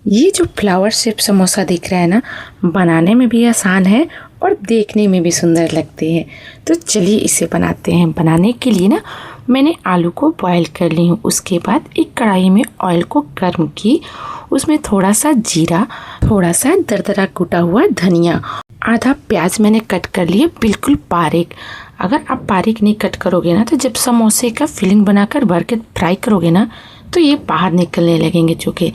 ये जो flower shape samosa दिख रहा है ना, बनाने में भी आसान है और देखने में भी सुंदर लगते हैं। तो चलिए इसे बनाते हैं। बनाने के लिए ना मैंने आलू को बॉईल कर ली हूँ। उसके बाद एक कढ़ाई में ऑयल को गर्म की, उसमें थोड़ा सा जीरा, थोड़ा सा दरदरा कूटा हुआ धनिया, आधा प्याज मैंने कट कर लिया बिल्कुल बारीक। अगर आप बारीक नहीं कट करोगे ना तो जब समोसे का फिलिंग बनाकर भर के फ्राई करोगे ना तो ये बाहर निकलने लगेंगे चूखे,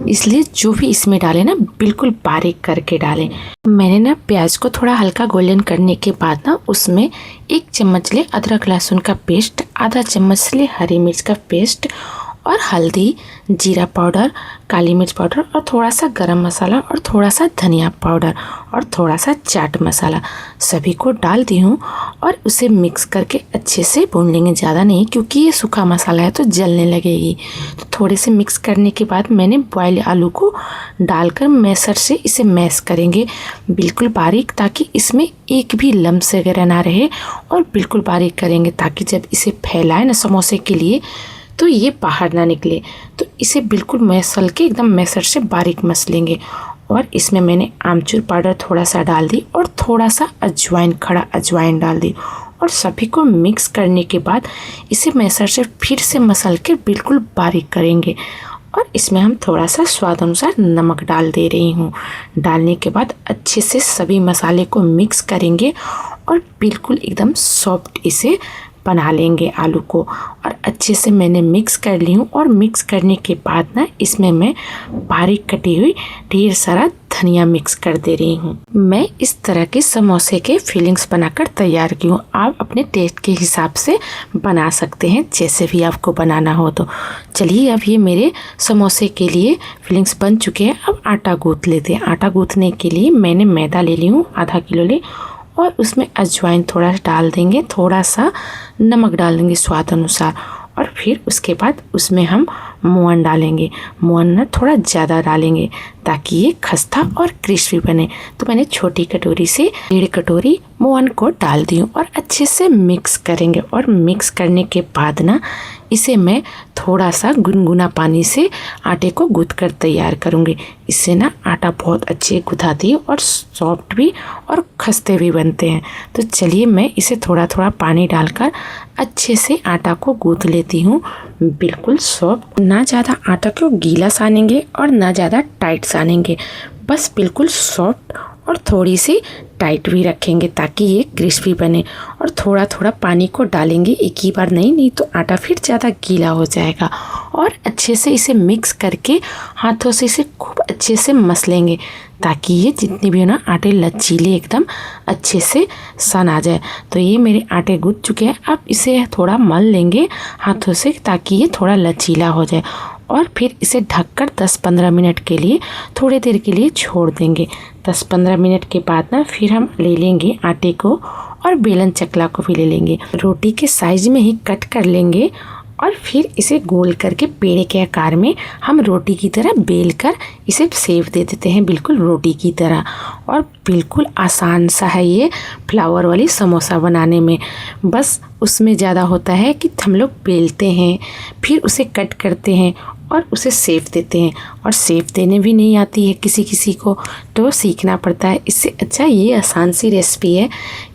इसलिए जो भी इसमें डालें ना बिल्कुल बारीक करके डालें। मैंने ना प्याज को थोड़ा हल्का गोल्डन करने के बाद ना उसमें 1 चम्मच ले अदरक लहसुन का पेस्ट, आधा चम्मच ले हरी मिर्च का पेस्ट और हल्दी, जीरा पाउडर, काली मिर्च पाउडर और थोड़ा सा गरम मसाला और थोड़ा सा धनिया पाउडर और थोड़ा सा चाट मसाला सभी को डाल दी हूँ और उसे मिक्स करके अच्छे से भून लेंगे। ज़्यादा नहीं, क्योंकि ये सूखा मसाला है तो जलने लगेगी। तो थोड़े से मिक्स करने के बाद मैंने बॉयल आलू को डालकर मैशर से इसे मैश करेंगे बिल्कुल बारीक, ताकि इसमें एक भी लम्स वगैरह ना रहे, और बिल्कुल बारीक करेंगे ताकि जब इसे फैलाए ना समोसे के लिए तो ये बाहर ना निकले। तो इसे बिल्कुल मसल के एकदम मैशर से बारीक मसलेंगे। और इसमें मैंने आमचूर पाउडर थोड़ा सा डाल दी और थोड़ा सा अजवाइन, खड़ा अजवाइन डाल दी और सभी को मिक्स करने के बाद इसे मैशर से फिर से मसल के बिल्कुल बारीक करेंगे। और इसमें हम थोड़ा सा स्वाद अनुसार नमक डाल दे रही हूँ। डालने के बाद अच्छे से सभी मसाले को मिक्स करेंगे और बिल्कुल एकदम सॉफ्ट इसे बना लेंगे आलू को। और अच्छे से मैंने मिक्स कर ली हूँ। और मिक्स करने के बाद ना इसमें मैं बारीक कटी हुई ढेर सारा धनिया मिक्स कर दे रही हूँ। मैं इस तरह के समोसे के फिलिंग्स बनाकर तैयार की हूँ। आप अपने टेस्ट के हिसाब से बना सकते हैं, जैसे भी आपको बनाना हो। तो चलिए अब ये मेरे समोसे के लिए फिलिंग्स बन चुके हैं। अब आटा गूँथ लेते हैं। आटा गूँथने के लिए मैंने मैदा ले ली हूँ, आधा किलो ले, और उसमें अजवाइन थोड़ा डाल देंगे, थोड़ा सा नमक डाल देंगे स्वाद अनुसार। और फिर उसके बाद उसमें हम मोहन डालेंगे। मोहन ना थोड़ा ज़्यादा डालेंगे ताकि ये खस्ता और क्रिस्पी बने। तो मैंने छोटी कटोरी से 1.5 कटोरी मोहन को डाल दी हूँ और अच्छे से मिक्स करेंगे। और मिक्स करने के बाद ना इसे मैं थोड़ा सा गुनगुना पानी से आटे को गूँथ कर तैयार करूँगी। इससे ना आटा बहुत अच्छे गुथाती है और सॉफ्ट भी और खस्ते भी बनते हैं। तो चलिए मैं इसे थोड़ा थोड़ा पानी डालकर अच्छे से आटा को गूँथ लेती हूँ बिल्कुल सॉफ्ट। ना ज़्यादा आटा को गीला सानेंगे और ना ज़्यादा टाइट सानेंगे, बस बिल्कुल सॉफ्ट और थोड़ी सी टाइट भी रखेंगे ताकि ये क्रिस्पी बने। और थोड़ा थोड़ा पानी को डालेंगे, एक ही बार नहीं तो आटा फिर ज़्यादा गीला हो जाएगा। और अच्छे से इसे मिक्स करके हाथों से इसे खूब अच्छे से मसलेंगे ताकि ये जितने भी हो ना आटे लचीले एकदम अच्छे से सन आ जाए। तो ये मेरे आटे गूँथ चुके हैं। अब इसे थोड़ा मल लेंगे हाथों से ताकि ये थोड़ा लचीला हो जाए। और फिर इसे ढककर 10-15 मिनट के लिए थोड़ी देर के लिए छोड़ देंगे। 10-15 मिनट के बाद ना फिर हम ले लेंगे आटे को और बेलन चकला को भी ले लेंगे। रोटी के साइज में ही कट कर लेंगे और फिर इसे गोल करके पेड़े के आकार में हम रोटी की तरह बेल कर इसे शेप दे देते हैं बिल्कुल रोटी की तरह। और बिल्कुल आसान सा है ये फ्लावर वाली समोसा बनाने में। बस उसमें ज़्यादा होता है कि हम लोग बेलते हैं, फिर उसे कट करते हैं और उसे शेप देते हैं। और शेप देने भी नहीं आती है किसी किसी को, तो सीखना पड़ता है। इससे अच्छा ये आसान सी रेसिपी है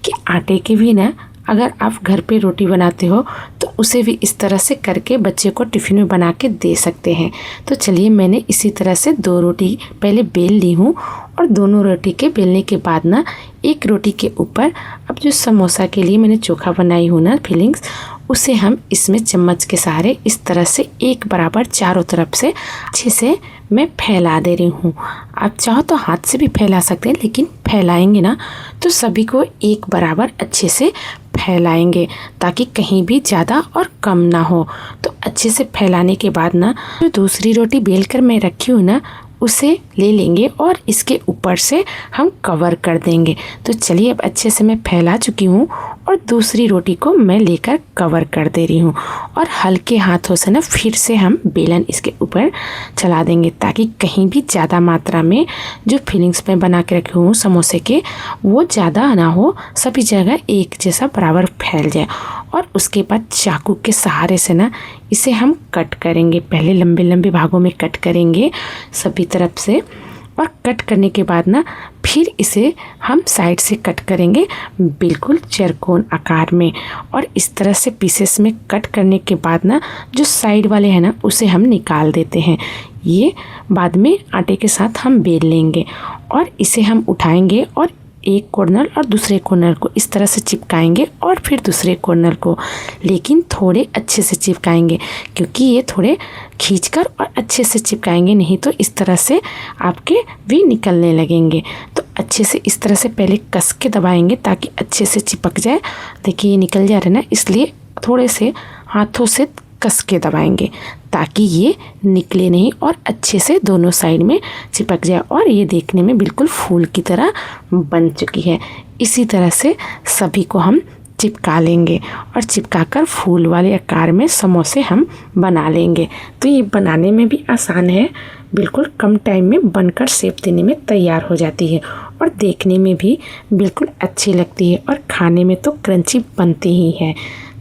कि आटे के भी ना अगर आप घर पे रोटी बनाते हो तो उसे भी इस तरह से करके बच्चे को टिफ़िन में बना के दे सकते हैं। तो चलिए मैंने इसी तरह से 2 रोटी पहले बेल ली हूँ। और दोनों रोटी के बेलने के बाद ना एक रोटी के ऊपर अब जो समोसा के लिए मैंने चोखा बनाई हूँ ना फिलिंग्स, उसे हम इसमें चम्मच के सहारे इस तरह से एक बराबर चारों तरफ से अच्छे से मैं फैला दे रही हूँ। आप चाहो तो हाथ से भी फैला सकते हैं, लेकिन फैलाएंगे ना तो सभी को एक बराबर अच्छे से फैलाएंगे ताकि कहीं भी ज़्यादा और कम ना हो। तो अच्छे से फैलाने के बाद ना जो दूसरी रोटी बेल कर मैं रखी हूँ ना उसे ले लेंगे और इसके ऊपर से हम कवर कर देंगे। तो चलिए अब अच्छे से मैं फैला चुकी हूँ और दूसरी रोटी को मैं लेकर कवर कर दे रही हूँ। और हल्के हाथों से ना फिर से हम बेलन इसके ऊपर चला देंगे ताकि कहीं भी ज़्यादा मात्रा में जो फिलिंग्स में बना के रखे हूँ समोसे के वो ज़्यादा ना हो, सभी जगह एक जैसा बराबर फैल जाए। और उसके बाद चाकू के सहारे से ना इसे हम कट करेंगे। पहले लंबे लंबे भागों में कट करेंगे सभी तरफ से, और कट करने के बाद ना फिर इसे हम साइड से कट करेंगे बिल्कुल चरकोन आकार में। और इस तरह से पीसेस में कट करने के बाद ना जो साइड वाले हैं ना उसे हम निकाल देते हैं। ये बाद में आटे के साथ हम बेल लेंगे और इसे हम उठाएंगे और एक कॉर्नर और दूसरे कॉर्नर को इस तरह से चिपकाएंगे और फिर दूसरे कॉर्नर को, लेकिन थोड़े अच्छे से चिपकाएंगे क्योंकि ये थोड़े खींचकर और अच्छे से चिपकाएंगे, नहीं तो इस तरह से आपके भी निकलने लगेंगे। तो अच्छे से इस तरह से पहले कस के दबाएंगे ताकि अच्छे से चिपक जाए। देखिए ये निकल जा रहा है ना, इसलिए थोड़े से हाथों से कस के दबाएंगे ताकि ये निकले नहीं और अच्छे से दोनों साइड में चिपक जाए। और ये देखने में बिल्कुल फूल की तरह बन चुकी है। इसी तरह से सभी को हम चिपका लेंगे और चिपकाकर फूल वाले आकार में समोसे हम बना लेंगे। तो ये बनाने में भी आसान है, बिल्कुल कम टाइम में बनकर शेप देने में तैयार हो जाती है और देखने में भी बिल्कुल अच्छी लगती है और खाने में तो क्रंची बनती ही है।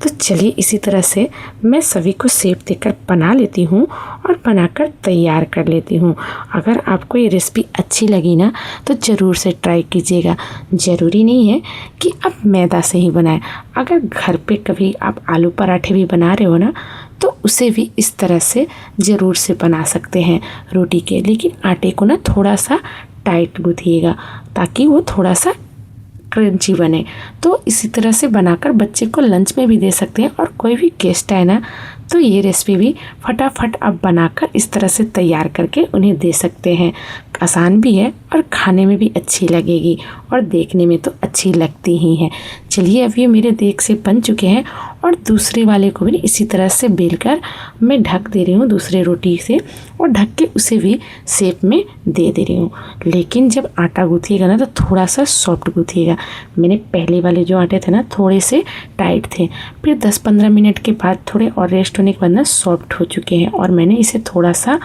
तो चलिए इसी तरह से मैं सभी को शेप देकर बना लेती हूँ और बनाकर तैयार कर लेती हूँ। अगर आपको ये रेसिपी अच्छी लगी ना तो ज़रूर से ट्राई कीजिएगा। ज़रूरी नहीं है कि आप मैदा से ही बनाएं। अगर घर पे कभी आप आलू पराठे भी बना रहे हो ना तो उसे भी इस तरह से ज़रूर से बना सकते हैं रोटी के, लेकिन आटे को ना थोड़ा सा टाइट गूँथिएगा ताकि वो थोड़ा सा क्रंची बने। तो इसी तरह से बनाकर बच्चे को लंच में भी दे सकते हैं और कोई भी गेस्ट आए ना तो ये रेसिपी भी फटाफट आप बनाकर इस तरह से तैयार करके उन्हें दे सकते हैं। आसान भी है और खाने में भी अच्छी लगेगी और देखने में तो अच्छी लगती ही है। चलिए अब ये मेरे देख से बन चुके हैं और दूसरे वाले को भी इसी तरह से बेलकर मैं ढक दे रही हूँ दूसरे रोटी से और ढक के उसे भी शेप में दे रही हूँ। लेकिन जब आटा गूँथिएगा ना तो थोड़ा सा सॉफ्ट गूँथिएगा। मैंने पहले वाले जो आटे थे ना थोड़े से टाइट थे, फिर 10-15 मिनट के बाद थोड़े और रेस्ट होने के बाद ना सॉफ्ट हो चुके हैं और मैंने इसे थोड़ा सा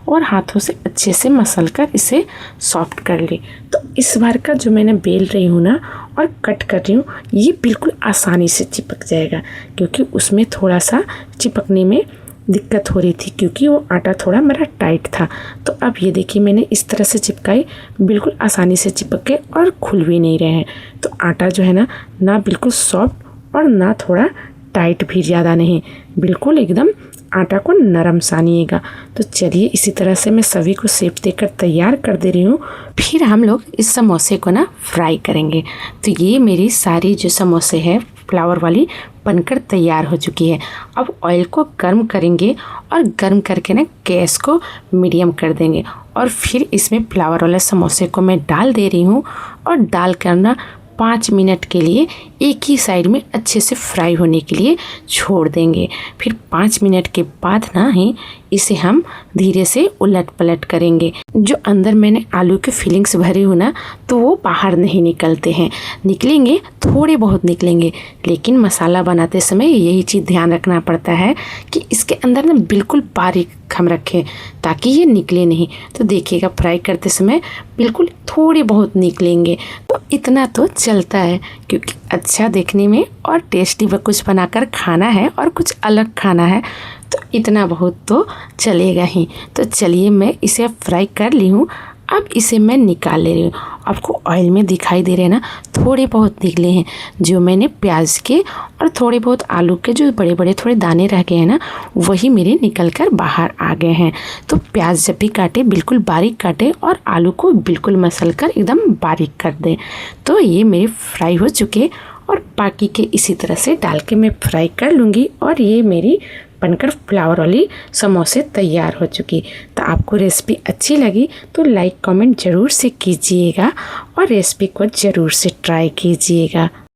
और हाथों से अच्छे से मसल कर इसे सॉफ्ट कर ली। तो इस बार का जो मैंने बेल रही हूँ ना और कट कर रही हूँ ये बिल्कुल आसानी से चिपक जाएगा, क्योंकि उसमें थोड़ा सा चिपकने में दिक्कत हो रही थी क्योंकि वो आटा थोड़ा मेरा टाइट था। तो अब ये देखिए मैंने इस तरह से चिपकाई, बिल्कुल आसानी से चिपक के और खुल भी नहीं रहे हैं। तो आटा जो है ना बिल्कुल सॉफ्ट और ना थोड़ा टाइट भी ज़्यादा नहीं, बिल्कुल एकदम आटा को नरम सानिएगा। तो चलिए इसी तरह से मैं सभी को शेप देकर तैयार कर दे रही हूँ। फिर हम लोग इस समोसे को ना फ्राई करेंगे। तो ये मेरी सारी जो समोसे है फ्लावर वाली बनकर तैयार हो चुकी है। अब ऑयल को गर्म करेंगे और गर्म करके ना गैस को मीडियम कर देंगे और फिर इसमें फ्लावर वाले समोसे को मैं डाल दे रही हूँ और डाल कर ना 5 मिनट के लिए एक ही साइड में अच्छे से फ्राई होने के लिए छोड़ देंगे। फिर 5 मिनट के बाद ना ही इसे हम धीरे से उलट पलट करेंगे। जो अंदर मैंने आलू के फीलिंग्स भरे हो ना तो वो बाहर नहीं निकलते हैं, निकलेंगे थोड़े बहुत निकलेंगे, लेकिन मसाला बनाते समय यही चीज़ ध्यान रखना पड़ता है कि इसके अंदर ना बिल्कुल बारीक हम रखें ताकि ये निकले नहीं। तो देखिएगा फ्राई करते समय बिल्कुल थोड़े बहुत निकलेंगे, तो इतना तो चलता है क्योंकि अच्छा देखने में और टेस्टी कुछ बनाकर खाना है और कुछ अलग खाना है तो इतना बहुत तो चलेगा ही। तो चलिए मैं इसे फ्राई कर ली हूँ। अब इसे मैं निकाल ले रही हूँ। आपको ऑयल में दिखाई दे रहे हैं ना थोड़े बहुत निकले हैं। जो मैंने प्याज के और थोड़े बहुत आलू के जो बड़े बड़े थोड़े दाने रह गए हैं ना वही मेरे निकल कर बाहर आ गए हैं। तो प्याज जब भी काटे बिल्कुल बारीक काटे और आलू को बिल्कुल मसल कर एकदम बारीक कर दें। तो ये मेरे फ्राई हो चुके और बाकी के इसी तरह से डाल के मैं फ्राई कर लूँगी और ये मेरी बनकर फ्लावर वाली समोसे तैयार हो चुकी। तो आपको रेसिपी अच्छी लगी तो लाइक कमेंट ज़रूर से कीजिएगा और रेसिपी को ज़रूर से ट्राई कीजिएगा।